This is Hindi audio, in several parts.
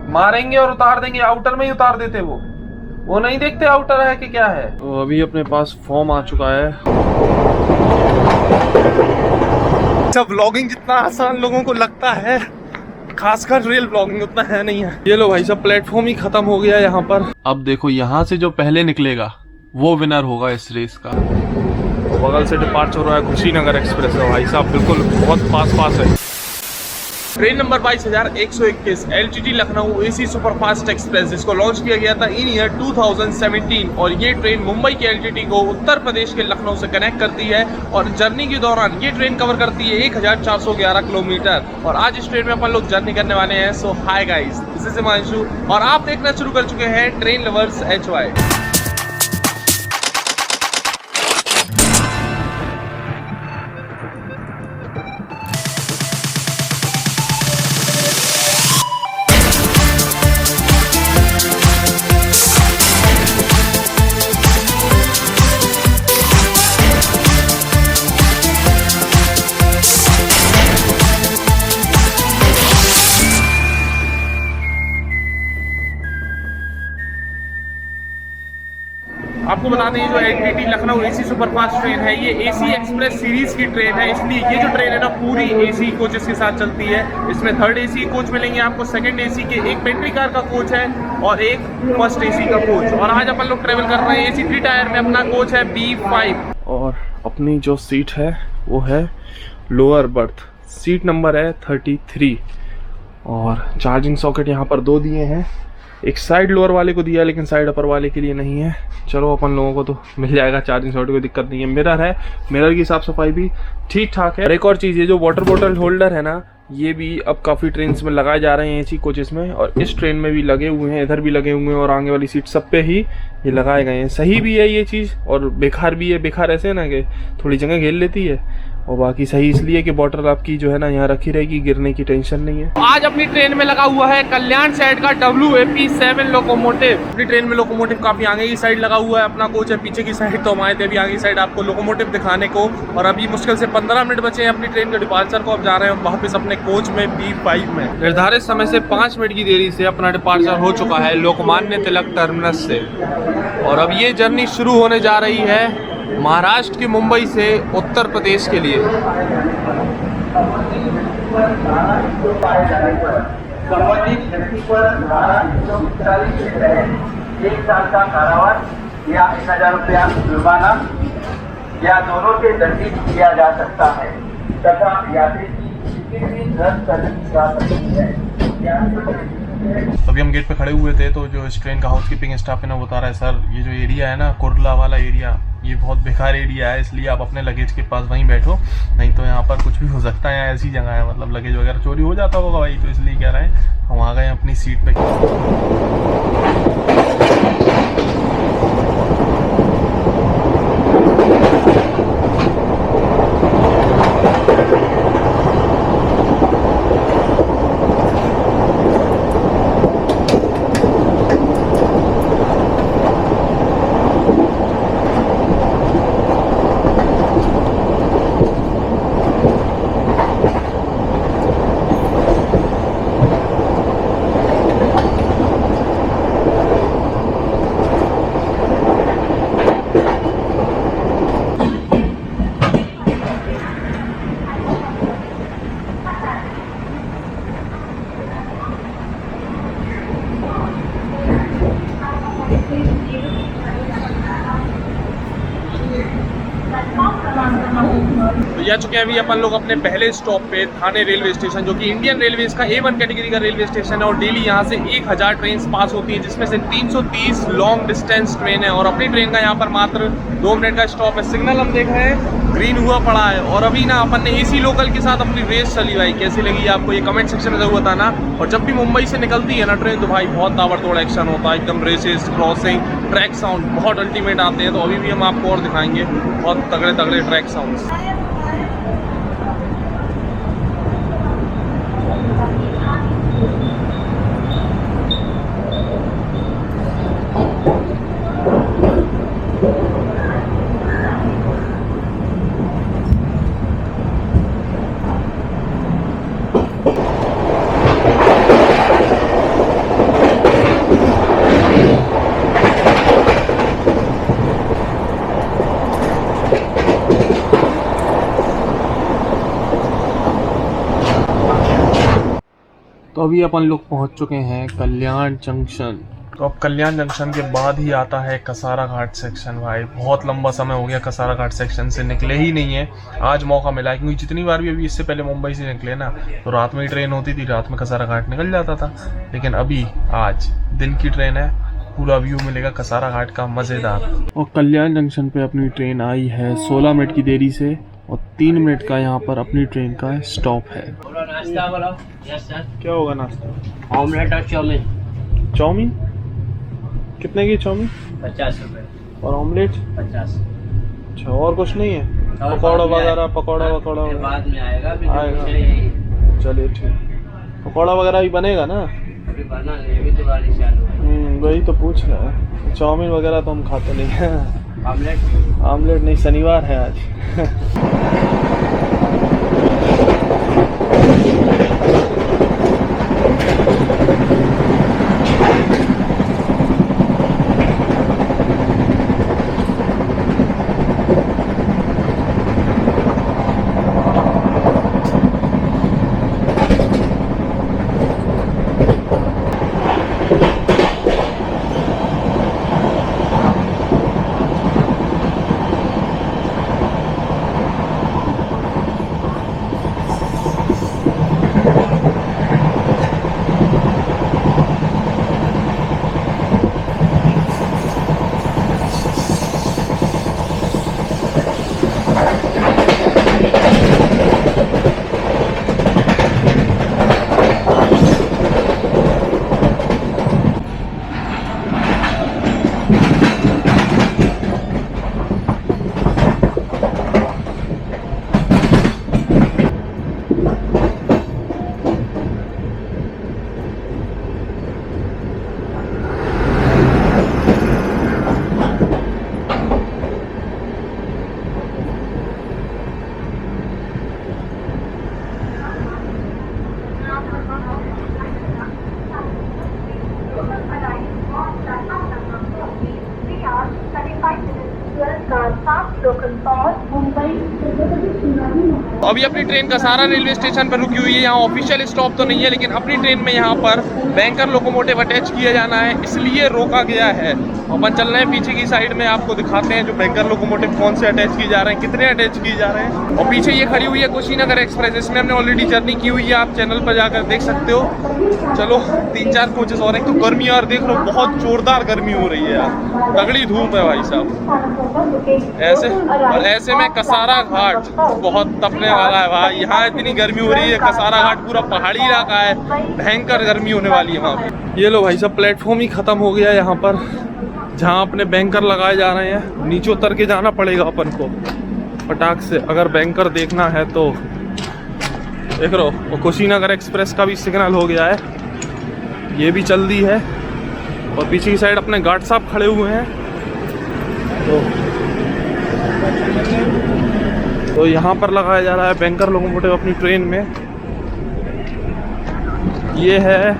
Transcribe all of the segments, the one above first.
मारेंगे और उतार देंगे, आउटर में ही उतार देते वो नहीं देखते आउटर है कि क्या है। तो अभी अपने पास फॉर्म आ चुका है। सब व्लॉगिंग जितना आसान लोगों को लगता है, खासकर रियल व्लॉगिंग उतना है नहीं है। ये लो भाई सब प्लेटफॉर्म ही खत्म हो गया यहाँ पर। अब देखो यहाँ से जो पहले निकलेगा वो विनर होगा इस रेस का। बगल से डिपार्चर हो रहा है कुशीनगर एक्सप्रेस है भाई साहब, बिल्कुल बहुत पास है। Train number 22,121 LTT Lucknow AC superfast express, जिसको लॉन्च किया गया था इन ईयर 2017 और ये ट्रेन मुंबई के LTT को उत्तर प्रदेश के लखनऊ से कनेक्ट करती है और जर्नी के दौरान ये ट्रेन कवर करती है 1411 किलोमीटर। और आज इस ट्रेन में अपन लोग जर्नी करने वाले हैं। So hi guys, this is Himanshu और आप देखना शुरू कर चुके हैं ट्रेन लवर्स HY। आपको बता दें जो LTT Lucknow AC superfast train है ये AC एक्सप्रेस सीरीज की ट्रेन है, इसलिए ये जो ट्रेन है ना पूरी AC कोचेस के साथ चलती है। इसमें 3rd AC कोच मिलेंगे आपको, 2nd AC के एक पेंट्री कार का कोच है और एक 1st AC का कोच। और आज अपन लोग ट्रेवल कर रहे हैं AC 3 टायर में, अपना कोच है B5 और अपनी जो सीट है वो है लोअर बर्थ, सीट नंबर है 33 और चार्जिंग सॉकेट यहाँ पर 2 दिए हैं, एक साइड लोअर वाले को दिया है लेकिन साइड अपर वाले के लिए नहीं है। चलो अपन लोगों को तो मिल जाएगा चार्जिंग सॉकेट, कोई दिक्कत नहीं है। मिरर है, मिरर की साफ सफाई भी ठीक ठाक है। और एक और चीज़, ये जो वाटर बोतल होल्डर है ना, ये भी अब काफ़ी ट्रेन में लगाए जा रहे हैं AC कोचेस में और इस ट्रेन में भी लगे हुए हैं, इधर भी लगे हुए हैं और आगे वाली सीट सब पे ही ये लगाए गए हैं। सही भी है ये चीज़ और बेकार भी है। बेकार ऐसे है ना कि थोड़ी जगह घेर लेती है और बाकी सही इसलिए कि बॉटल आपकी जो है ना यहाँ रखी रहेगी, गिरने की टेंशन नहीं है। आज अपनी ट्रेन में लगा हुआ है कल्याण साइड का WAP7 लोकोमोटिव। अपनी ट्रेन में लोकोमोटिव काफी आगे की साइड लगा हुआ है, अपना कोच है पीछे की साइड, तो हम आए थे अभी आगे की साइड आपको लोकोमोटिव दिखाने को। और अभी मुश्किल से 15 मिनट बचे हैं अपनी ट्रेन के डिपार्चर को। अब जा रहे हैं वापस अपने कोच में B5 में। निर्धारित समय से 5 मिनट की देरी से अपना डिपार्चर हो चुका है लोकमान्य तिलक टर्मिनस से और अब ये जर्नी शुरू होने जा रही है महाराष्ट्र की मुंबई से उत्तर प्रदेश के लिए। संबंधित व्यक्ति पर धारा 141 के तहत 1 साल का कारावास या 1000 रुपया जुर्माना या दोनों से दंडित किया जा सकता है तथा यात्री की टिकट भी रद्द कर दी जा सकती है। अभी हम गेट पे खड़े हुए थे तो जो इस ट्रेन का हाउसकीपिंग स्टाफ है ना वो बता रहा है, सर ये जो एरिया है ना कुर्ला वाला एरिया, ये बहुत बेकार एरिया है, इसलिए आप अपने लगेज के पास वहीं बैठो, नहीं तो यहाँ पर कुछ भी हो सकता है। ऐसी जगह है, मतलब लगेज वगैरह चोरी हो जाता होगा भाई, तो इसलिए कह रहे हैं हम आ गए अपनी सीट पे। तो जा चुके हैं अभी अपन लोग अपने पहले स्टॉप पे थाने रेलवे स्टेशन, जो कि इंडियन रेलवेज का A1 कैटेगरी का रेलवे स्टेशन है और डेली यहाँ से 1000 ट्रेन पास होती है, जिसमें से 330 लॉन्ग डिस्टेंस ट्रेन है। और अपनी ट्रेन का यहाँ पर मात्र 2 मिनट का स्टॉप है। सिग्नल हम देख रहे हैं ग्रीन हुआ पड़ा है और अभी ना अपन ने AC लोकल के साथ अपनी रेस चली भाई। कैसी लगी आपको ये कमेंट सेक्शन में जरूर बताना। और जब भी मुंबई से निकलती है ना ट्रेन तो भाई बहुत ताबड़तोड़ एक्शन होता है, एकदम रेसेस, क्रॉसिंग, ट्रैक साउंड बहुत अल्टीमेट आते हैं। तो अभी भी हम आपको और दिखाएंगे बहुत तगड़े तगड़े ट्रैक साउंड्स। तो अभी अपन लोग पहुंच चुके हैं कल्याण जंक्शन। तो अब कल्याण जंक्शन के बाद ही आता है कसारा घाट सेक्शन। भाई बहुत लंबा समय हो गया कसारा घाट सेक्शन से निकले ही नहीं है। आज मौका मिला है, क्योंकि जितनी बार भी अभी इससे पहले मुंबई से निकले ना, तो रात में ही ट्रेन होती थी, रात में कसारा घाट निकल जाता था। लेकिन अभी आज दिन की ट्रेन है, पूरा व्यू मिलेगा कसारा घाट का मज़ेदार। और कल्याण जंक्शन पे अपनी ट्रेन आई है 16 मिनट की देरी से, और 3 मिनट का यहाँ पर अपनी ट्रेन का स्टॉप है। नाश्ता बोलो। Yes sir. क्या होगा नाश्ता? ऑमलेट और चाउमीन। चाउमीन कितने की? चाउमीन 50 रुपए और ऑमलेट 50। अच्छा, और कुछ नहीं है? और पकौड़ा बाद में वगैरह? आएगा। पकौड़ा ये वगैरह बाद में आएगा, अभी जो आएगा। पूछे यही। चलिए ठीक। पकौड़ा वगैरह भी बनेगा ना? अभी बना नहीं, अभी तो गाड़ी चालू है। वही तो पूछ रहा है। चाउमीन वगैरह तो हम खाते नहीं हैं। ऑमलेट? ऑमलेट नहीं, शनिवार है आज। अभी अपनी ट्रेन कसारा रेलवे स्टेशन पर रुकी हुई है। यहाँ ऑफिशियल स्टॉप तो नहीं है, लेकिन अपनी ट्रेन में यहाँ पर बैंकर लोकोमोटिव अटैच किया जाना है, इसलिए रोका गया है। अपन चल रहे हैं पीछे की साइड में, आपको दिखाते हैं जो बैंकर लोकोमोटिव कौन से अटैच किए जा रहे हैं, कितने अटैच किए जा रहे हैं। और पीछे ये खड़ी हुई है कुशीनगर एक्सप्रेस, इसमें हमने ऑलरेडी जर्नी की हुई है, आप चैनल पर जाकर देख सकते हो। चलो 3-4 कोचेस और हैं। तो गर्मी यार देख लो, बहुत जोरदार गर्मी हो रही है यार, तगड़ी धूप है भाई साहब। ऐसे और ऐसे में कसारा घाट बहुत तपने वाला है भाई। यहाँ इतनी गर्मी हो रही है, कसारा घाट पूरा पहाड़ी इलाका है, भयंकर गर्मी होने वाली है वहाँ पे। ये लो भाई साहब, प्लेटफॉर्म ही खत्म हो गया यहाँ पर, जहाँ अपने बैंकर लगाए जा रहे हैं। नीचे उतर के जाना पड़ेगा अपन को फटाक से, अगर बैंकर देखना है तो। देख लो, और कुशीनगर एक्सप्रेस का भी सिग्नल हो गया है, ये भी चल दी है। और पीछे की साइड अपने गार्ड साहब खड़े हुए हैं। तो यहाँ पर लगाया जा रहा है बैंकर लोकोमोटिव अपनी ट्रेन में। ये है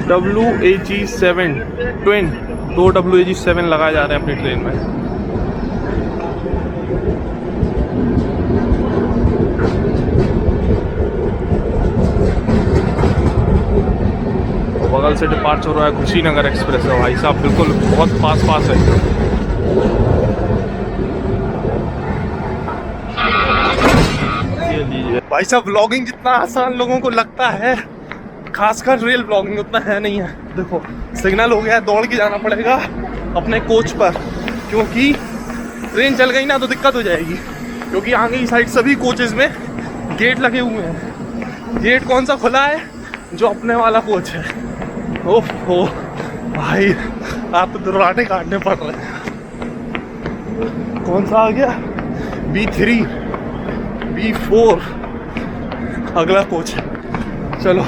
WAG7 ट्विन, 2 WAG7 लगाए जा रहे हैं अपनी ट्रेन में। बगल से डिपार्चर हो रहा है कुशीनगर एक्सप्रेस है भाई साहब, बिल्कुल बहुत पास है। ये लीजिए भाई साहब, व्लॉगिंग जितना आसान लोगों को लगता है, खासकर रियल व्लॉगिंग उतना है नहीं है। देखो सिग्नल हो गया है, दौड़ के जाना पड़ेगा अपने कोच पर, क्योंकि ट्रेन चल गई ना तो दिक्कत हो जाएगी। क्योंकि आगे की साइड सभी कोचेज में गेट लगे हुए हैं। गेट कौन सा खुला है? जो अपने वाला कोच है। ओहो भाई, आप तो दुर्वाटे काटने पड़ रहे हैं। कौन सा आ गया? B3 B4 अगला कोच है। चलो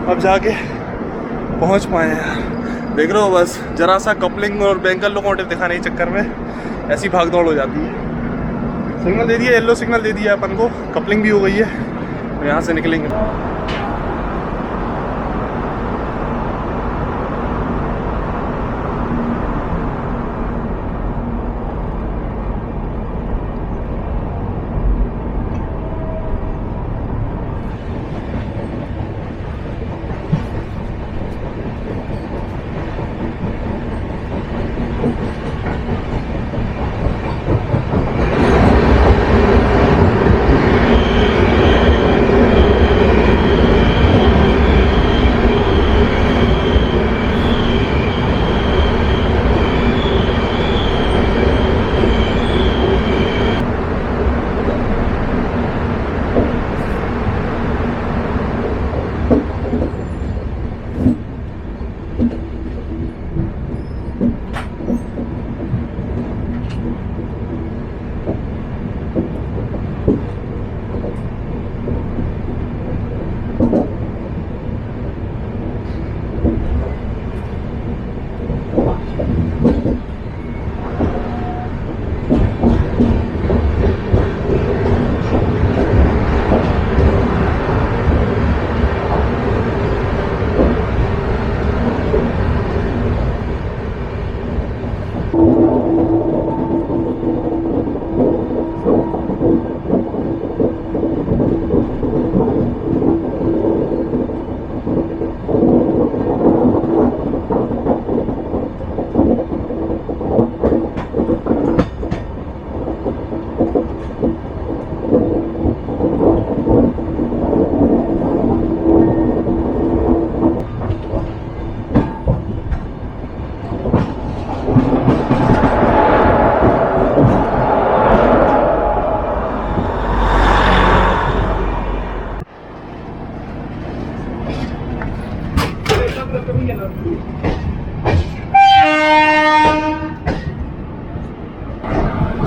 अब जाके पहुंच पाए हैं। देख रहे हो, बस जरा सा कपलिंग और बैंकर लोकोमोटिव दिखाने के चक्कर में ऐसी भाग दौड़ हो जाती है। सिग्नल दे दिया, येलो सिग्नल दे दिया अपन को, कपलिंग भी हो गई है। तो यहाँ से निकलेंगे।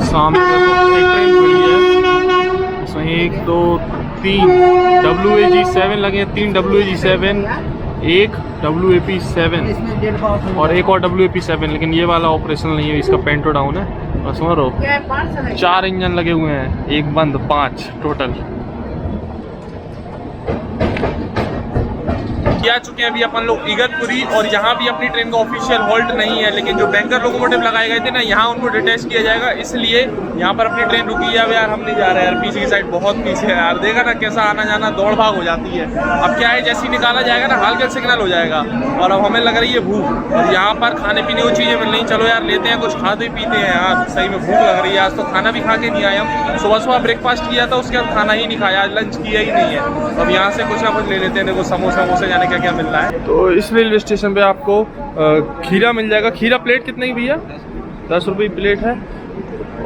सामने देखो एक ट्रेन खड़ी है, इसमें 1 2 3 WAG7 लगे हैं, 3 WAG7, एक WAP7 और एक और WAP7, लेकिन ये वाला ऑपरेशनल नहीं है, इसका पेंटो डाउन है। और समझ रहे हो 4 इंजन लगे हुए हैं, एक बंद, 5 टोटल। आ चुके हैं अभी अपन लोग इगतपुरी, और यहाँ भी अपनी ट्रेन का ऑफिशियल हॉल्ट नहीं है, लेकिन जो बैंकर लोकोमोटिव लगाए गए थे ना, यहाँ उनको डिटैच किया जाएगा, इसलिए यहाँ पर अपनी ट्रेन रुकी है। अब यार हम नहीं जा रहे यार, पीछे की साइड बहुत पीछे है यार, देखा ना कैसा आना जाना दौड़ भाग हो जाती है। अब क्या है, जैसे ही निकाला जाएगा ना हल्का सिग्नल हो जाएगा, और अब हमें लग रही है भूख, और यहाँ पर खाने पीने की चीज़ें मिल रही। चलो यार लेते हैं कुछ, खाते पीते हैं यार, सही में भूख लग रही है। आज तो खाना भी खा के नहीं आए हम, सुबह सुबह ब्रेकफास्ट किया था, उसके बाद खाना ही नहीं खाया, आज लंच किया ही नहीं है। अब यहाँ से कुछ ना कुछ ले लेते हैं, देखो समोसा वमोसा जाने क्या क्या मिल रहा है। तो इस रेलवे स्टेशन पे आपको खीरा मिल जाएगा। खीरा प्लेट कितने की भैया? 10 रुपये प्लेट है।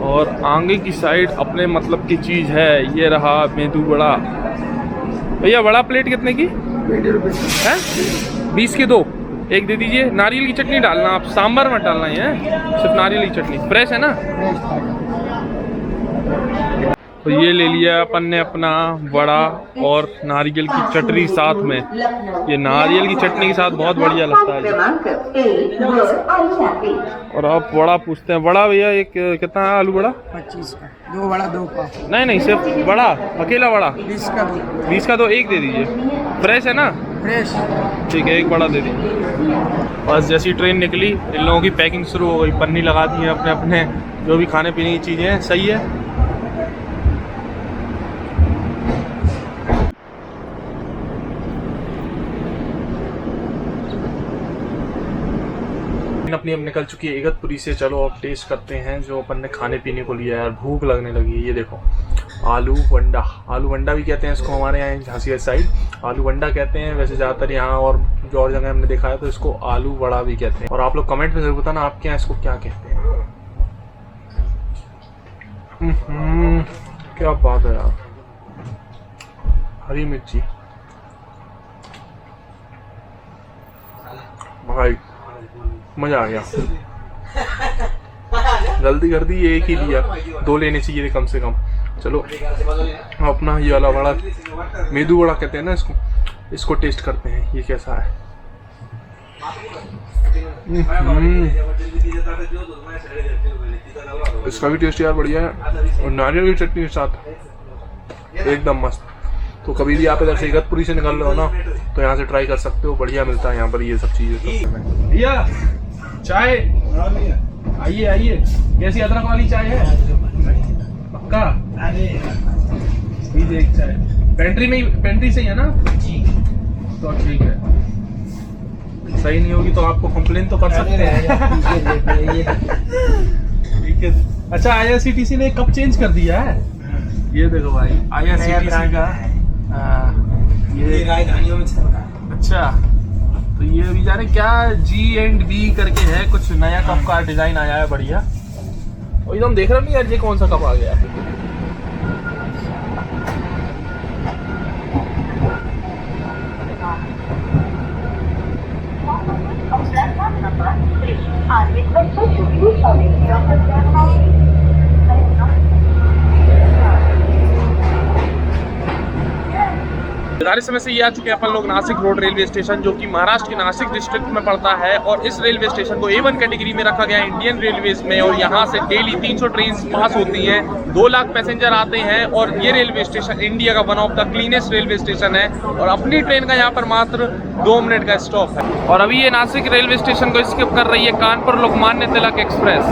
और आगे की साइड अपने मतलब की चीज़ है, ये रहा मेदू वड़ा। भैया वड़ा प्लेट कितने की? 20 रुपये है, 20 के 2, एक दे दीजिए। नारियल की चटनी डालना, आप सांभर मत डालना है, सिर्फ नारियल की चटनी, फ्रेश है ना। तो ये ले लिया अपन ने अपना वड़ा और नारियल की चटनी साथ में। ये नारियल की चटनी के साथ बहुत बढ़िया लगता है। और आप वड़ा पूछते हैं, वड़ा भैया एक कितना है? आलू वड़ा 25 का, 2 वड़ा 2 पाव। नहीं सिर्फ वड़ा, अकेला वड़ा 20 का 2। 20 का 2, एक दे दीजिए। फ्रेश है ना? फ्रेश। ठीक है, एक बड़ा दे दीजिए। बस जैसी ट्रेन निकली, इन लोगों की पैकिंग शुरू हो गई, पन्नी लगा दी है अपने अपने जो भी खाने पीने की चीज़ें हैं। सही है। अपनी अब निकल चुकी है इगतपुरी से। चलो अब टेस्ट करते हैं जो अपन ने खाने पीने को लिया है। यार भूख लगने लगी है। ये देखो आलू वंडा, आलू वंडा भी कहते हैं इसको हमारे यहाँ झांसी साइड, आलू वंडा कहते हैं। वैसे ज़्यादातर यहाँ और जो और जगह हमने देखा है तो इसको आलू वड़ा भी कहते हैं। और आप लोग कमेंट में जरूर बताना आपके यहाँ इसको क्या कहते हैं। क्या बात है यार, हरी मिर्ची भाई, मजा आ गया। जल्दी कर दी, एक ही लिया, 2 लेने चाहिए थे कम से कम। चलो अपना ये वाला वड़ा, मेदू वड़ा कहते हैं ना इसको टेस्ट करते हैं, ये कैसा है। इसका भी टेस्ट यार बढ़िया है, और नारियल की चटनी के साथ एकदम मस्त। तो कभी भी आप इधर से इगतपुरी से निकल रहे हो ना, तो यहाँ से ट्राई कर सकते हो, बढ़िया मिलता है यहाँ पर ये सब चीज़ें। भैया चाय आइए आइए, कैसी अदरक वाली चाय है? पक्का दीजिए एक चाय। पेंट्री से ही है ना? जी। तो ठीक है, सही नहीं होगी तो आपको कंप्लेन तो कर सकते हैं। ठीक है। अच्छा IRCTC ने कब चेंज कर दिया है? ये देखो भाई IRCTC का ये राजधानियों में चलता है। अच्छा, तो ये अभी जाने क्या G&B करके है, कुछ नया कप का डिजाइन आया है बढ़िया। और एकदम देख रहा नहीं यार ये कौन सा कप आ गया है। निर्धारित समय से ये आ चुके हैं अपन लोग नासिक रोड रेलवे स्टेशन, जो कि महाराष्ट्र के नासिक डिस्ट्रिक्ट में पड़ता है। और इस रेलवे स्टेशन को A1 कैटेगरी में रखा गया है इंडियन रेलवेज में। और यहाँ से डेली 300 ट्रेन पास होती हैं, 2 लाख पैसेंजर आते हैं। और ये रेलवे स्टेशन इंडिया का one of the cleanest railway station है। और अपनी ट्रेन का यहाँ पर मात्र 2 मिनट का स्टॉप है। और अभी ये नासिक रेलवे स्टेशन को स्किप कर रही है कानपुर लोकमान्य तिलक एक्सप्रेस।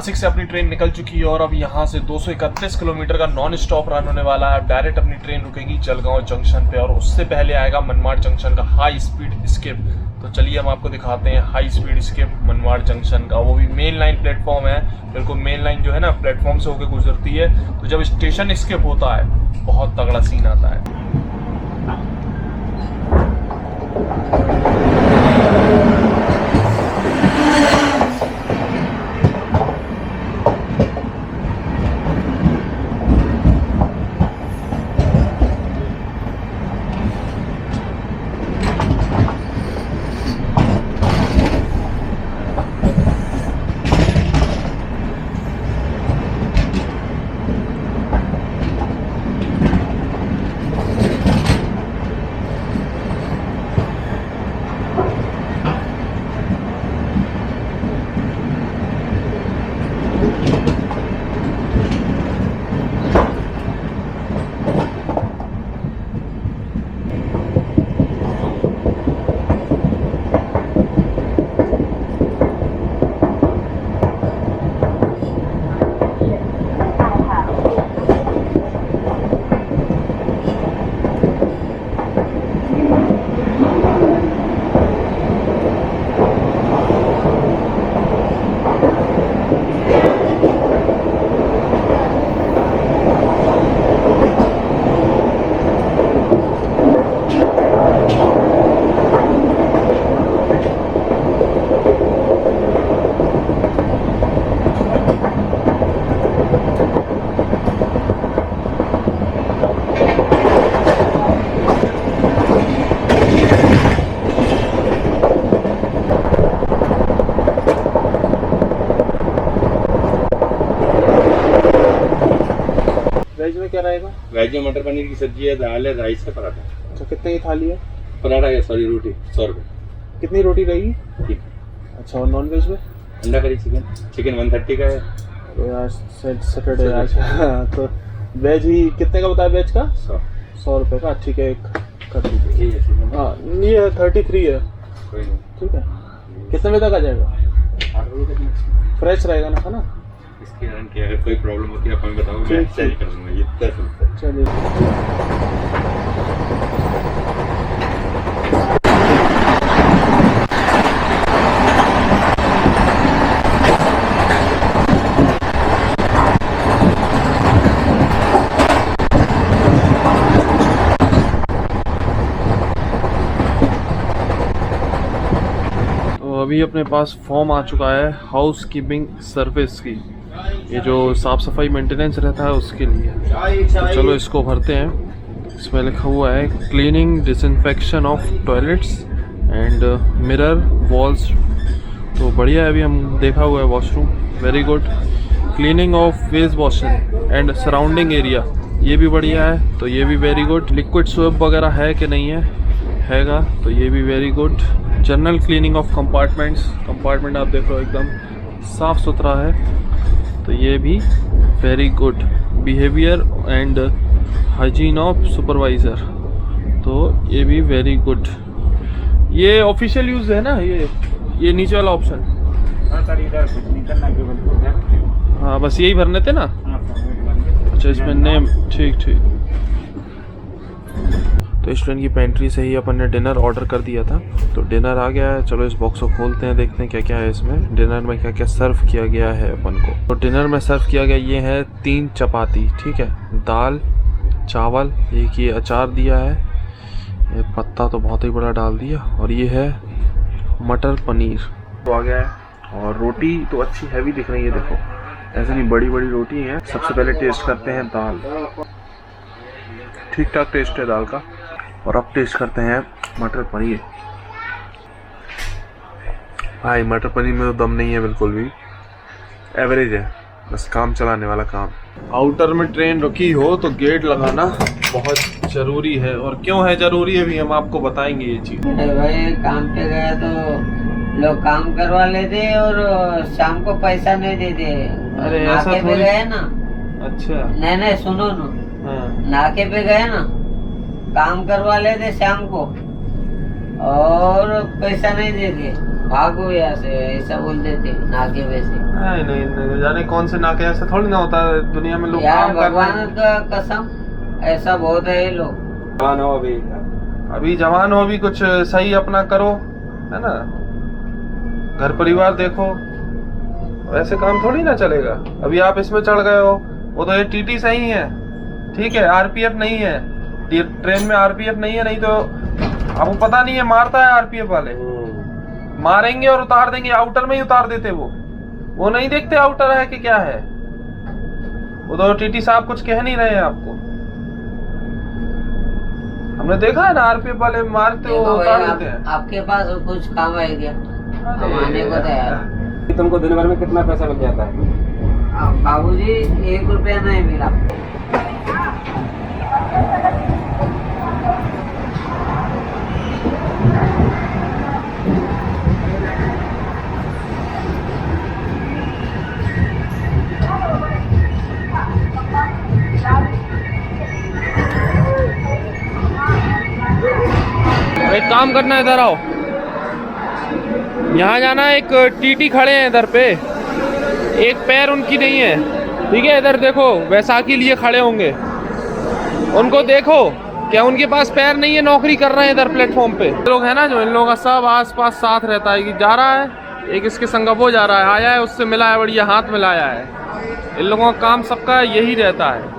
नासिक से अपनी ट्रेन निकल चुकी है और अब यहाँ से 231 किलोमीटर का नॉन स्टॉप रन होने वाला है। अब डायरेक्ट अपनी ट्रेन रुकेगी जलगांव जंक्शन पे और उससे पहले आएगा मनमाड़ जंक्शन का हाई स्पीड स्किप। तो चलिए हम आपको दिखाते हैं high speed skip Manmad junction का। वो भी मेन लाइन प्लेटफॉर्म है, बिल्कुल मेन लाइन जो है ना प्लेटफॉर्म से होकर गुजरती है। तो जब स्टेशन स्किप होता है बहुत तगड़ा सीन आता है। वेज में क्या रहेगा? वेज में मटर पनीर की सब्जी है, दाल है, राइस है, पराठा। अच्छा कितने की थाली है? पराठा है, सॉरी रोटी 100 रुपये। कितनी रोटी रहेगी? ठीक। अच्छा और नॉन वेज में? अंडा करी चिकन 130 का है। तो आज सैटरडे आज तो वेज ही कितने का बताया वेज का? 100 रुपये का। ठीक है एक कर दीजिए। हाँ ये है 33 है। कोई नहीं, ठीक है। कितने बजे तक आ जाएगा? 8 बजे तक। फ्रेश रहेगा ना खाना? इसके कारण क्या है, कोई प्रॉब्लम होती है आप हमें बताओ, मैं चेंज कर दूंगा। ये 10 रुपये। चलिए अभी अपने पास फॉर्म आ चुका है हाउस कीपिंग सर्विस की, ये जो साफ़ सफाई मेंटेनेंस रहता है उसके लिए। तो चलो इसको भरते हैं। इसमें लिखा हुआ है cleaning disinfection of toilets and mirror walls. तो बढ़िया है, अभी हम देखा हुआ है washroom, very good. Cleaning of waste washing and surrounding area, ये भी बढ़िया है, तो ये भी वेरी गुड। लिक्विड स्वेप वगैरह है कि नहीं हैगा, तो ये भी very good. General cleaning of compartment आप देख लो एकदम साफ़ सुथरा है, तो ये भी very good. Behaviour and hygiene of supervisor, तो ये भी वेरी गुड। ये ऑफिशियल यूज़ है ना, ये नीचे वाला ऑप्शन? हाँ बस यही भरने थे ना। अच्छा इसमें नेम, ठीक। तो रेस्टोरेंट की पेंट्री से ही अपन ने डिनर ऑर्डर कर दिया था, तो डिनर आ गया है। चलो इस बॉक्स को खोलते हैं, देखते हैं क्या क्या है इसमें। डिनर में क्या क्या सर्व किया गया है अपन को। तो डिनर में सर्व किया गया ये है 3 चपाती, ठीक है, दाल चावल, एक ये अचार दिया है, ये पत्ता तो बहुत ही बड़ा डाल दिया, और ये है मटर पनीर तो आ गया है। और रोटी तो अच्छी हैवी दिख रही है, देखो ऐसे नहीं बड़ी बड़ी रोटी है। सबसे पहले टेस्ट करते हैं दाल, ठीक ठाक टेस्ट है दाल का। और अब टेस्ट करते हैं मटर पनीर। भाई मटर पनीर में तो दम नहीं है बिल्कुल भी, एवरेज है, बस काम चलाने वाला काम। आउटर में ट्रेन रुकी हो तो गेट लगाना बहुत जरूरी है, और क्यों है जरूरी है भी हम आपको बताएंगे ये चीज। भाई काम पे गया तो लोग काम करवा लेते और शाम को पैसा नहीं देते। अरे ऐसा नाके पे थोड़ी- गए ना। अच्छा नहीं सुनो ना, हाँ। नाके पे गए ना, काम करवा लेते शाम को और पैसा नहीं देते। भागो यहाँ से, ऐसा बोल देते नाके में से। नहीं जाने कौन से नाके, ऐसा थोड़ी ना होता है दुनिया में, लोग यार काम कर रहे भगवान हैं। का कसम, ऐसा बहुत है ये लोग। जवान हो अभी जवान हो, अभी कुछ सही अपना करो, है ना, घर परिवार देखो, वैसे काम थोड़ी ना चलेगा। अभी आप इसमें चढ़ गए हो, वो तो ये टीटी सही है, ठीक है, आरपीएफ नहीं है, ट्रेन में आरपीएफ नहीं है, नहीं तो आपको पता नहीं है, मारता है आरपीएफ वाले, मारेंगे और उतार देंगे, आउटर में ही उतार देते वो नहीं देखते आउटर है कि क्या है, वो तो टीटी साहब कुछ कह नहीं रहे हैं आपको, हमने देखा है ना, आरपीएफ वाले मारते वो देखो भाई, उतार देते हैं। आपके पास कुछ काम है क्या? हम आने को तैयार। तुमको दिन भर में कितना पैसा मिल जाता है? बाबूजी 1 रुपया नहीं मिला। एक काम करना है, इधर आओ, यहाँ जाना है, एक टीटी खड़े हैं इधर पे, एक पैर उनकी नहीं है, ठीक है, इधर देखो, वैसाखी लिए खड़े होंगे, उनको देखो, क्या उनके पास पैर नहीं है, नौकरी कर रहे हैं इधर प्लेटफॉर्म पे। लोग है ना, जो इन लोगों का सब आस पास साथ रहता है, कि जा रहा है, एक इसके संग वो जा रहा है, आया है, उससे मिला है, बढ़िया हाथ मिलाया है, इन लोगों का काम सबका यही रहता है।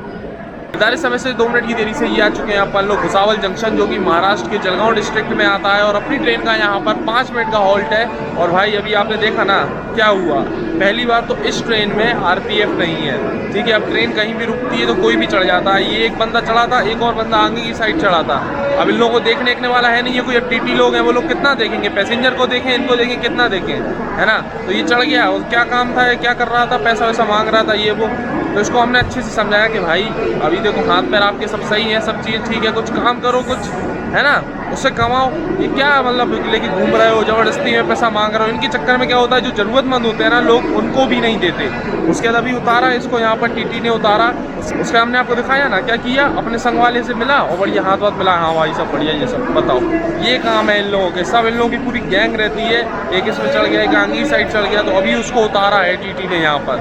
निर्धारित समय से 2 मिनट की देरी से ये आ चुके हैं अपन लोग भुसावल जंक्शन, जो कि महाराष्ट्र के जलगांव डिस्ट्रिक्ट में आता है, और अपनी ट्रेन का यहाँ पर 5 मिनट का हॉल्ट है। और भाई अभी आपने देखा ना क्या हुआ, पहली बार तो इस ट्रेन में आरपीएफ नहीं है, ठीक है, अब ट्रेन कहीं भी रुकती है तो कोई भी चढ़ जाता है, ये एक बंदा चढ़ा था, एक और बंदा आगे की साइड चढ़ा था, अब इन लोगों को देखने वाला है नहीं है कोई, अब टीटी लोग हैं, वो लोग कितना देखेंगे, पैसेंजर को देखें, इनको देखें, कितना देखें, है ना, तो ये चढ़ गया, और क्या काम था, क्या कर रहा था, पैसा वैसा मांग रहा था ये वो, तो इसको हमने अच्छे से समझाया कि भाई अभी देखो हाथ पैर आपके सब सही है, सब चीज़ ठीक है, कुछ काम करो, कुछ है ना, उससे कमाओ, ये क्या मतलब लेके घूम रहे हो, जबरदस्ती में पैसा मांग रहे हो। इनके चक्कर में क्या होता है, जो जरूरतमंद होते हैं ना लोग, उनको भी नहीं देते। उसके बाद अभी उतारा इसको, यहाँ पर टीटी ने उतारा, उसका हमने आपको दिखाया ना क्या किया, अपने संग वाले से मिला और बढ़िया हाथ वाथ मिला, हाँ भाई सब बढ़िया, ये सब बताओ, ये काम है इन लोगों के, सब इन लोगों की पूरी गैंग रहती है। एक इसमें चढ़ गया, एक आगे साइड चढ़ गया, तो अभी उसको उतारा है टीटी ने यहाँ पर,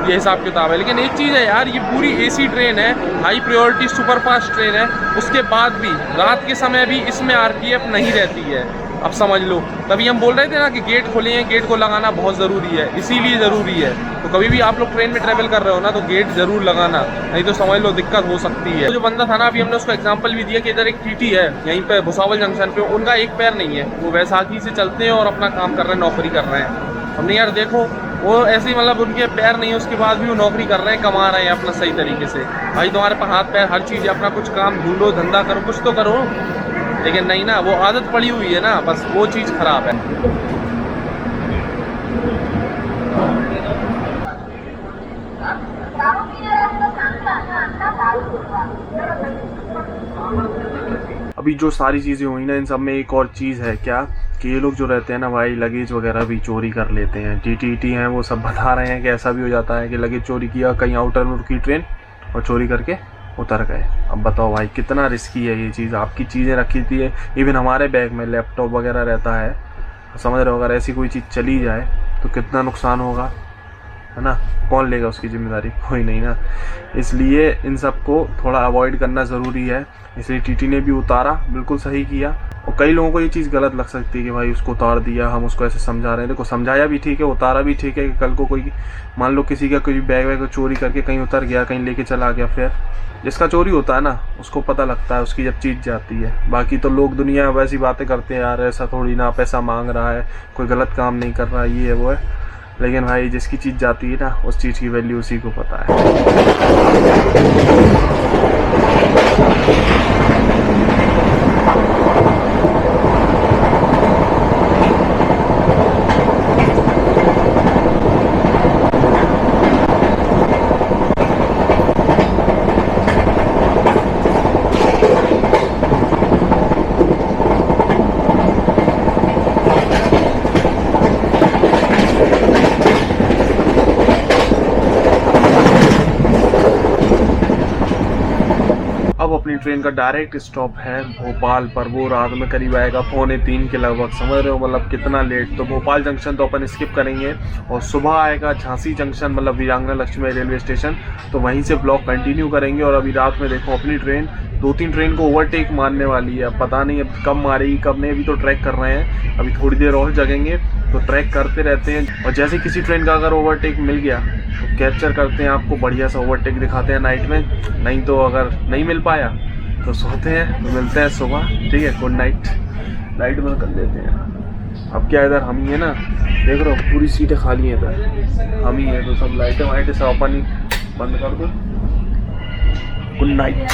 ये हिसाब किताब है। लेकिन एक चीज़ है यार, ये पूरी एसी ट्रेन है, हाई प्रायोरिटी सुपरफास्ट ट्रेन है, उसके बाद भी रात के समय भी इसमें आरपीएफ नहीं रहती है, अब समझ लो। तभी हम बोल रहे थे ना कि गेट खोले हैं, गेट को लगाना बहुत ज़रूरी है, इसीलिए ज़रूरी है। तो कभी भी आप लोग ट्रेन में ट्रैवल कर रहे हो ना, तो गेट ज़रूर लगाना, नहीं तो समझ लो दिक्कत हो सकती है। तो जो बंदा था ना, अभी हमने उसको एग्जांपल भी दिया कि इधर एक टीटी है यहीं पे भुसावल जंक्शन पे, उनका एक पैर नहीं है, वो वैसाखी से चलते हैं और अपना काम कर रहे हैं, नौकरी कर रहे हैं। हमने यार देखो, वो ऐसे ही मतलब उनके पैर नहीं है, उसके बाद भी वो नौकरी कर रहे हैं, कमा रहे हैं अपना सही तरीके से। भाई तुम्हारे पास हाथ पैर हर चीज़ है, अपना कुछ काम ढूंढो, धंधा करो, कुछ तो करो, लेकिन नहीं ना, वो आदत पड़ी हुई है ना, बस वो चीज़ खराब है। अभी जो सारी चीज़ें हुई ना, इन सब में एक और चीज़ है क्या, कि ये लोग जो रहते हैं ना भाई, लगेज वगैरह भी चोरी कर लेते हैं। टीटी हैं, वो सब बता रहे हैं कि ऐसा भी हो जाता है कि लगेज चोरी किया, कहीं आउटर में रुकी ट्रेन और चोरी करके उतर गए। अब बताओ भाई कितना रिस्की है ये चीज़, आपकी चीज़ें रखी थी, इवन हमारे बैग में लैपटॉप वगैरह रहता है, समझ रहे हो, अगर ऐसी कोई चीज़ चली जाए तो कितना नुकसान होगा, है ना, कौन लेगा उसकी जिम्मेदारी, कोई नहीं ना। इसलिए इन सब को थोड़ा अवॉइड करना ज़रूरी है, इसलिए टीटी ने भी उतारा, बिल्कुल सही किया। और कई लोगों को ये चीज़ गलत लग सकती है कि भाई उसको उतार दिया, हम उसको ऐसे समझा रहे हैं, देखो समझाया भी ठीक है, उतारा भी ठीक है, कि कल को कोई मान लो किसी का कोई बैग वैग चोरी करके कहीं उतर गया, कहीं लेके चला गया, फिर जिसका चोरी होता है ना उसको पता लगता है उसकी जब चीज़ जाती है। बाकी तो लोग दुनिया वैसी बातें करते हैं यार, ऐसा थोड़ी ना, पैसा मांग रहा है, कोई गलत काम नहीं कर रहा है, ये है वो है, लेकिन भाई जिसकी चीज़ जाती है ना, उस चीज़ की वैल्यू उसी को पता है। ट्रेन का डायरेक्ट स्टॉप है भोपाल पर, वो रात में करीब आएगा 2:45 के लगभग, समझ रहे हो मतलब कितना लेट। तो भोपाल जंक्शन तो अपन स्किप करेंगे और सुबह आएगा झांसी जंक्शन मतलब वीरांगना लक्ष्मीबाई रेलवे स्टेशन, तो वहीं से ब्लॉग कंटिन्यू करेंगे। और अभी रात में देखो अपनी ट्रेन 2-3 ट्रेन को ओवरटेक मारने वाली है, अब पता नहीं अब कब मारेगी कब नहीं, अभी तो ट्रैक कर रहे हैं, अभी थोड़ी देर और जगेंगे तो ट्रैक करते रहते हैं। और जैसे किसी ट्रेन का अगर ओवरटेक मिल गया तो कैप्चर करते हैं, आपको बढ़िया सा ओवरटेक दिखाते हैं नाइट में, नहीं तो अगर नहीं मिल पाया तो सोते हैं, तो मिलते हैं सुबह, ठीक है। गुड नाइट, लाइट बंद कर देते हैं। अब क्या इधर हम ही है ना, देख रहे हो पूरी सीटें खाली हैं इधर, हम ही है तो सब लाइटें वाइटें सब अपन ही बंद कर दो। Good night.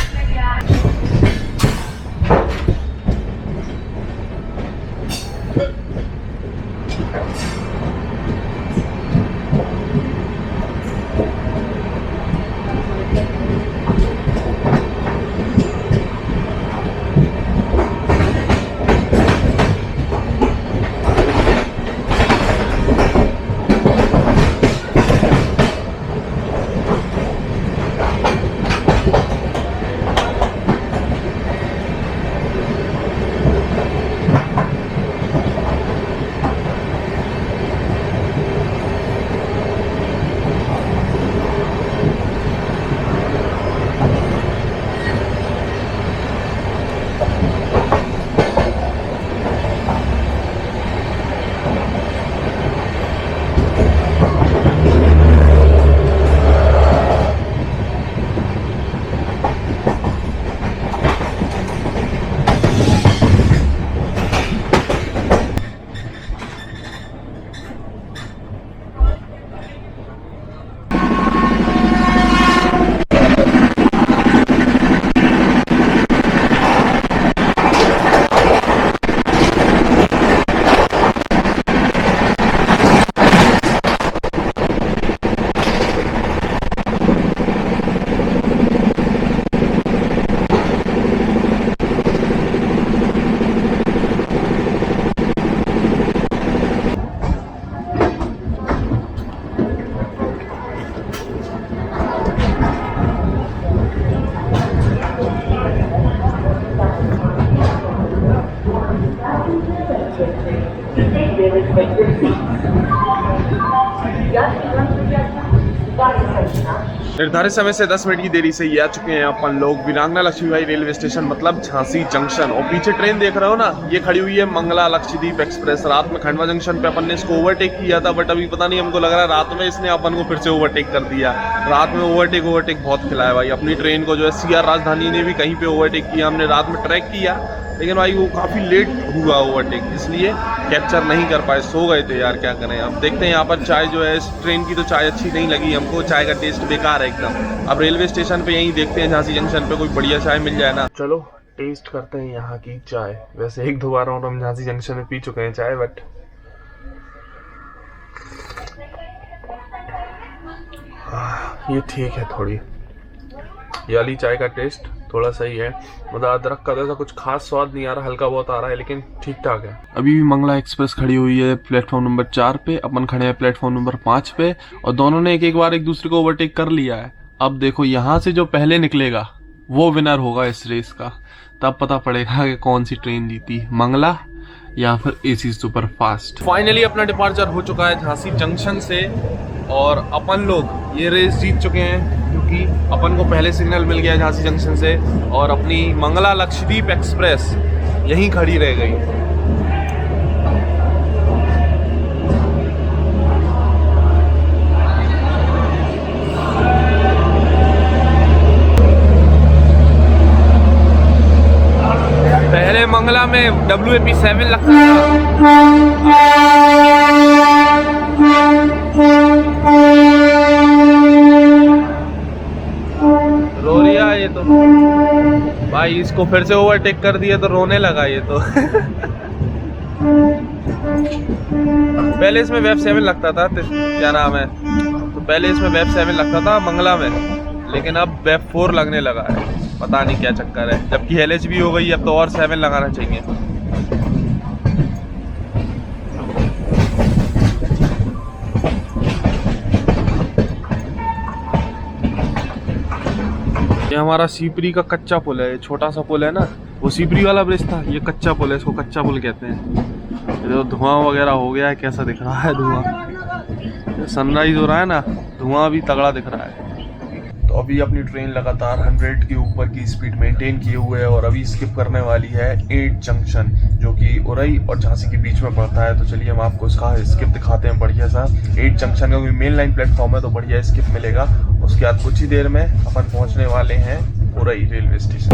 निर्धारित समय से 10 मिनट की देरी से ये आ चुके हैं अपन लोग वीरांगना लक्ष्मीबाई रेलवे स्टेशन मतलब झांसी जंक्शन। और पीछे ट्रेन देख रहे हो ना, ये खड़ी हुई है मंगला लक्षद्वीप एक्सप्रेस। रात में खंडवा जंक्शन पे अपन ने इसको ओवरटेक किया था, बट अभी पता नहीं, हमको लग रहा है रात में इसने अपन को फिर से ओवरटेक कर दिया। रात में ओवरटेक बहुत खिलाया भाई। अपनी ट्रेन को जो है सीआर राजधानी ने भी कहीं पे ओवरटेक किया, हमने रात में ट्रैक किया, लेकिन भाई वो काफ़ी लेट हुआ ओवरटेक, इसलिए कैप्चर नहीं कर पाए, सो गए थे यार, क्या करें। अब देखते हैं यहाँ पर चाय जो है, इस ट्रेन की तो चाय अच्छी नहीं लगी हमको, चाय का टेस्ट बेकार है एकदम। अब रेलवे स्टेशन पे यहीं देखते हैं झांसी जंक्शन पे कोई बढ़िया चाय मिल जाए ना, चलो टेस्ट करते हैं यहाँ की चाय। वैसे 1-2 बार और हम झांसी जंक्शन में पी चुके हैं चाय, बट ये ठीक है, थोड़ी ये वाली चाय का टेस्ट थोड़ा सही है, मतलब अदरक का ऐसा कुछ खास स्वाद नहीं आ रहा, हल्का बहुत आ रहा है, लेकिन ठीक ठाक है। अभी भी मंगला एक्सप्रेस खड़ी हुई है प्लेटफॉर्म नंबर 4 पे, अपन खड़े हैं प्लेटफॉर्म नंबर 5 पे, और दोनों ने एक बार एक दूसरे को ओवरटेक कर लिया है। अब देखो यहाँ से जो पहले निकलेगा वो विनर होगा इस रेस का, तब पता पड़ेगा कि कौन सी ट्रेन जीती, मंगला या फिर एसी सुपर फास्ट। फाइनली अपना डिपार्चर हो चुका है झांसी जंक्शन से, और अपन लोग ये रेस जीत चुके हैं क्योंकि अपन को पहले सिग्नल मिल गया झांसी जंक्शन से, और अपनी मंगला लक्षद्वीप एक्सप्रेस यहीं खड़ी रह गई। पहले मंगला में WAP7 लगता था, रो रिया ये तो भाई, इसको फिर से ओवरटेक कर दिया तो रोने लगा ये तो। पहले इसमें वेब 7 लगता था, क्या नाम है, तो पहले इसमें वेब 7 लगता था मंगला में, लेकिन अब वेब 4 लगने लगा है, पता नहीं क्या चक्कर है, जबकि LHB हो गई, अब तो और 7 लगाना चाहिए। ये हमारा सीपरी का कच्चा पुल है, ये छोटा सा पुल है ना, वो सीपरी वाला ब्रिज था, ये कच्चा पुल है, इसको कच्चा पुल कहते हैं। ये तो धुआं वगैरह हो गया है, कैसा दिख रहा है धुआं, सनराइज हो रहा है ना, धुआं भी तगड़ा दिख रहा है। तो अभी अपनी ट्रेन लगातार 100 के ऊपर की स्पीड मेंटेन किए हुए है और अभी स्किप करने वाली है 8 जंक्शन, जो कि उरई और झांसी के बीच में पड़ता है। तो चलिए हम आपको इसका स्किप दिखाते हैं बढ़िया सा। 8 जंक्शन का मेन लाइन प्लेटफॉर्म है तो बढ़िया स्किप मिलेगा। उसके बाद कुछ ही देर में अपन पहुंचने वाले हैं Orai railway station.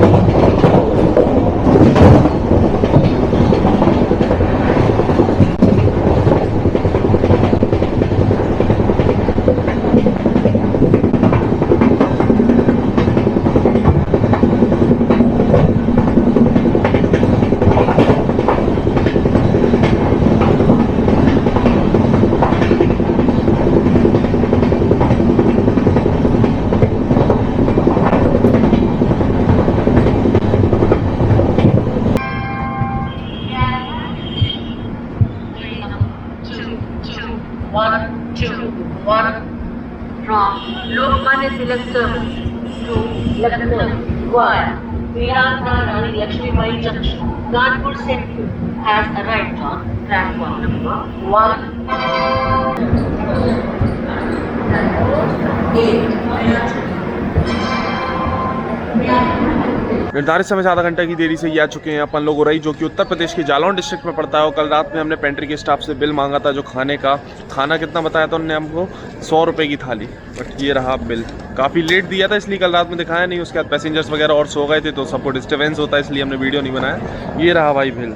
From Lokmanya Tilak service to Lucknow via Veeranta Rani Lakshmi Bai Junction, Kanpur Central has arrived on platform number 1. निर्धारित समय से आधा घंटे की देरी से ये आ चुके हैं अपन लोग उरई, जो कि उत्तर प्रदेश के जालौन डिस्ट्रिक्ट में पड़ता है। और कल रात में हमने पेंट्री के स्टाफ से बिल मांगा था, जो खाने का, खाना कितना बताया था उन्होंने हमको 100 रुपये की थाली, बट ये रहा बिल। काफ़ी लेट दिया था इसलिए कल रात में दिखाया नहीं, उसके बाद पैसेंजर्स वगैरह और सो गए थे तो सबको डिस्टर्बेंस होता है, इसलिए हमने वीडियो नहीं बनाया। ये रहा भाई बिल,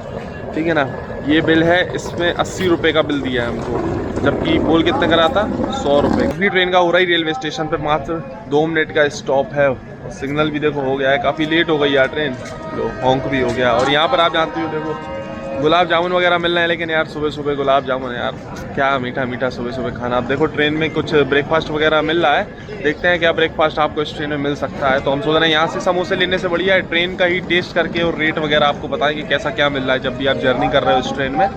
ठीक है ना, ये बिल है, इसमें 80 रुपये का बिल दिया है हमको, जबकि बोल कितने करा था 100 रुपये। अपनी ट्रेन का उरई रेलवे स्टेशन पर मात्र 2 मिनट का स्टॉप है। सिग्नल भी देखो हो गया है, काफ़ी लेट हो गई यार ट्रेन, लो हॉन्क भी हो गया। और यहाँ पर आप जानते हो देखो गुलाब जामुन वगैरह मिल रहे हैं, लेकिन यार सुबह सुबह गुलाब जामुन यार क्या मीठा मीठा सुबह सुबह खाना। आप देखो ट्रेन में कुछ ब्रेकफास्ट वगैरह मिल रहा है, देखते हैं क्या ब्रेकफास्ट आपको इस ट्रेन में मिल सकता है। तो हम सोच रहे हैं यहाँ से समोसे लेने से बढ़िया है ट्रेन का ही टेस्ट करके और रेट वगैरह आपको बताएं कि कैसा क्या मिल रहा है जब भी आप जर्नी कर रहे हो इस ट्रेन में।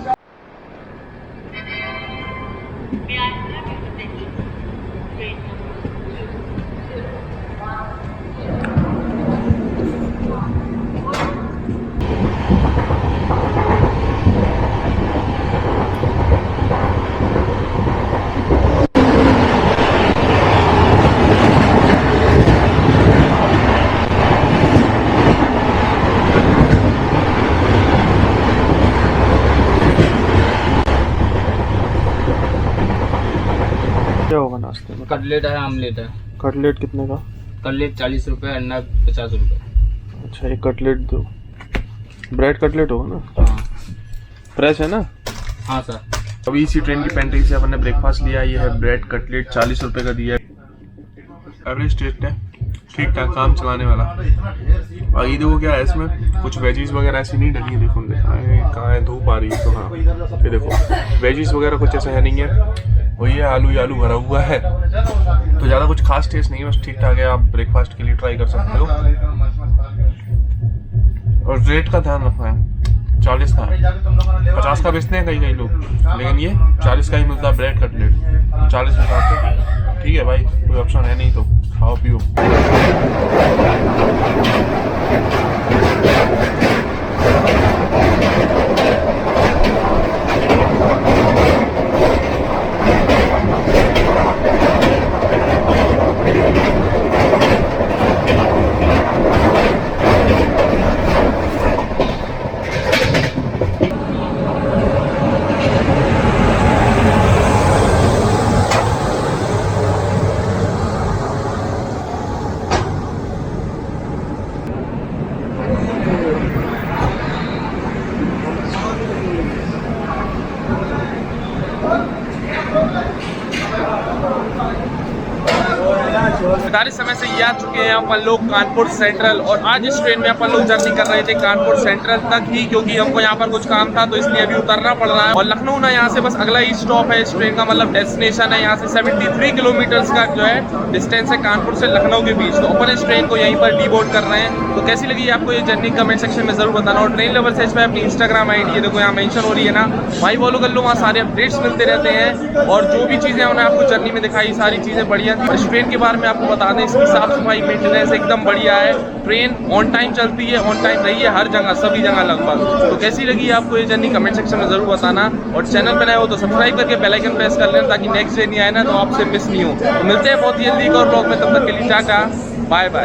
क्या होगा नाश्ते में? कटलेट है, आमलेट है। कटलेट कितने का? कटलेट 40 रुपये, अंडा 50 रुपये। अच्छा एक कटलेट दो, ब्रेड कटलेट होगा ना? हाँ फ्रेश है ना? हाँ सर। अभी इसी ट्रेन की पेंट्री से अपन ने ब्रेकफास्ट लिया, ये है ब्रेड कटलेट 40 रुपये का दिया है। एवरेज टेस्ट है, ठीक ठाक काम चलाने वाला। और ये देखो क्या है इसमें, कुछ वेजीज वगैरह ऐसी नहीं डली है, देखो कहाँ है, धूप आ रही है तो हाँ ये देखो वेजीज वगैरह कुछ ऐसा है नहीं है, वही है आलू ही आलू भरा हुआ है, तो ज़्यादा कुछ खास टेस्ट नहीं है, बस ठीक ठाक है। आप ब्रेकफास्ट के लिए ट्राई कर सकते हो। और रेट का ध्यान रखना है, 40 का है, 50 का बेचते हैं कई कई लोग, लेकिन ये 40 का ही मिलता है ब्रेड कटलेट, 40 का। ठीक है भाई, कोई ऑप्शन है नहीं तो खाओ पियो। निर्धारित समय से ये आ चुके हैं अपन लोग कानपुर सेंट्रल, और आज इस ट्रेन में अपन लोग जर्नी कर रहे थे कानपुर सेंट्रल तक ही, क्योंकि हमको यहाँ पर कुछ काम था तो इसलिए अभी उतरना पड़ रहा है। और लखनऊ ना यहाँ से बस अगला ही स्टॉप है इस ट्रेन का, मतलब डेस्टिनेशन है। यहाँ से 73 किलोमीटर्स का जो है डिस्टेंस है कानपुर से लखनऊ के बीच। तो अपन इस ट्रेन को यहीं पर डीबोर्ड कर रहे हैं। तो कैसी लगी आपको ये जर्नी कमेंट सेक्शन में जरूर बताना। और ट्रेन लवर से इसमें अपनी इंस्टाग्राम आई डी देखो यहाँ मेंशन हो रही है ना, भाई फॉलो कर लो, वहाँ सारे अपडेट्स मिलते रहते हैं। और जो भी चीज़ें उन्हें आपको जर्नी में दिखाई सारी चीज़ें बढ़िया थी। इस ट्रेन के बारे में आपको बता दें, इसकी साफ सफाई मेंटेनेंस एकदम बढ़िया है। ट्रेन ऑन टाइम चलती है, ऑन टाइम रही है हर जगह, सभी जगह लगभग। तो कैसी लगी आपको ये जर्नी कमेंट सेक्शन में ज़रूर बताना, और चैनल पर नए हो तो सब्सक्राइब करके बेल आइकन प्रेस कर लेना ताकि नेक्स्ट जर्नी आए ना तो आपसे मिस नहीं हो। तो मिलते हैं बहुत जल्दी एक और ब्लॉग में, तब तक के लिए टाटा बाय बाय।